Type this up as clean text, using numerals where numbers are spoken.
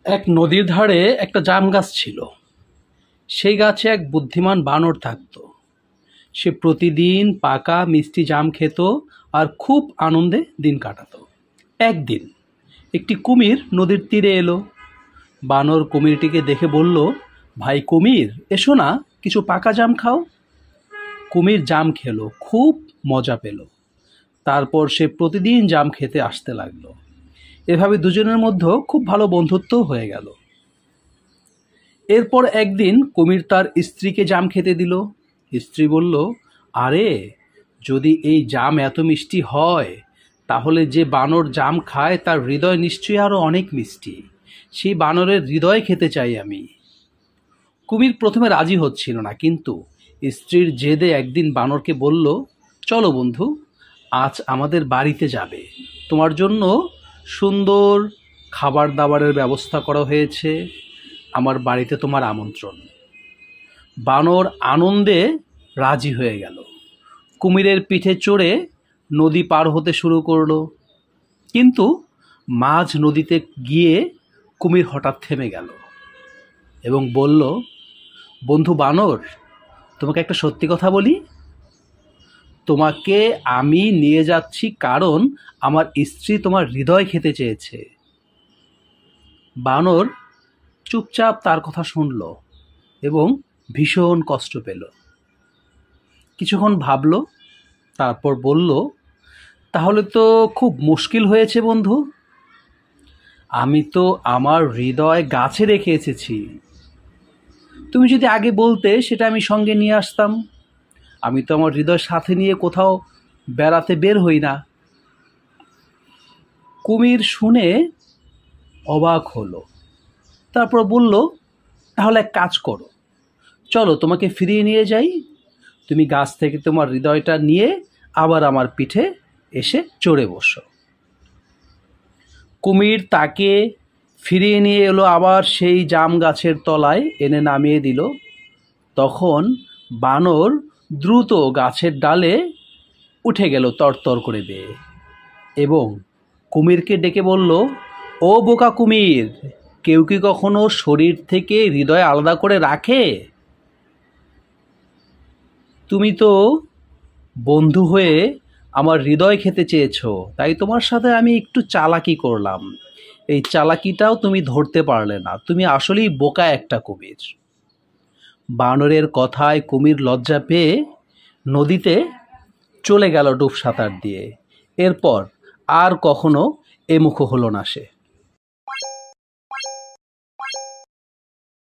এক নদীর ধারে একটা জাম গাছ ছিল। সেই গাছে এক বুদ্ধিমান বানর থাকত। সে প্রতিদিন পাকা মিষ্টি জাম খেত আর খুব আনন্দে দিন কাটাতো। একদিন একটি কুমির নদীর তীরে এলো। বানর কুমিরটিকে দেখে বলল, ভাই কুমির, এসো না, কিছু পাকা জাম খাও। কুমির জাম খেলো, খুব মজা পেল। তারপর সে প্রতিদিন জাম খেতে আসতে লাগলো। এভাবে দুজনের মধ্যে খুব ভালো বন্ধুত্ব হয়ে গেল। এরপর একদিন কুমির তার স্ত্রীকে জাম খেতে দিল। স্ত্রী বলল, আরে, যদি এই জাম এত মিষ্টি হয়, তাহলে যে বানর জাম খায় তার হৃদয় নিশ্চয়ই আরো অনেক মিষ্টি। সেই বানরের হৃদয় খেতে চাই আমি। কুমির প্রথমে রাজি হচ্ছিল না, কিন্তু স্ত্রীর জেদে একদিন বানরকে বলল, চলো বন্ধু, আজ আমাদের বাড়িতে যাবে। তোমার জন্য সুন্দর খাবার দাবারের ব্যবস্থা করা হয়েছে। আমার বাড়িতে তোমার আমন্ত্রণ। বানর আনন্দে রাজি হয়ে গেল। কুমিরের পিঠে চড়ে নদী পার হতে শুরু করলো। কিন্তু মাঝ নদীতে গিয়ে কুমির হঠাৎ থেমে গেল এবং বলল, বন্ধু বানর, তোমাকে একটা সত্যি কথা বলি। তোমাকে আমি নিয়ে যাচ্ছি কারণ আমার স্ত্রী তোমার হৃদয় খেতে চেয়েছে। বানর চুপচাপ তার কথা শুনল এবং ভীষণ কষ্ট পেল। কিছুক্ষণ ভাবল, তারপর বলল, তাহলে তো খুব মুশকিল হয়েছে বন্ধু। আমি তো আমার হৃদয় গাছে রেখে এসেছি। তুমি যদি আগে বলতে, সেটা আমি সঙ্গে নিয়ে আসতাম। আমি তো আমার হৃদয় সাথে নিয়ে কোথাও বেড়াতে বের হই না। কুমির শুনে অবাক হলো। তারপর বলল, তাহলে এক কাজ করো, চলো তোমাকে ফিরিয়ে নিয়ে যাই। তুমি গাছ থেকে তোমার হৃদয়টা নিয়ে আবার আমার পিঠে এসে চড়ে বসো। কুমির তাকে ফিরিয়ে নিয়ে এলো আবার সেই জাম গাছের তলায় এনে নামিয়ে দিল। তখন বানর দ্রুত গাছের ডালে উঠে গেল তরতর করে বেয়ে, এবং কুমিরকে ডেকে বলল, ও বোকা কুমির, কেউ কি কখনো শরীর থেকে হৃদয় আলাদা করে রাখে? তুমি তো বন্ধু হয়ে আমার হৃদয় খেতে চেয়েছো, তাই তোমার সাথে আমি একটু চালাকি করলাম। এই চালাকিটাও তুমি ধরতে পারলে না। তুমি আসলেই বোকা একটা কুমির। বানরের কথায় কুমির লজ্জা পেয়ে নদীতে চলে গেল ডুব সাঁতার দিয়ে। এরপর আর কখনো এমুখো হলো না সে।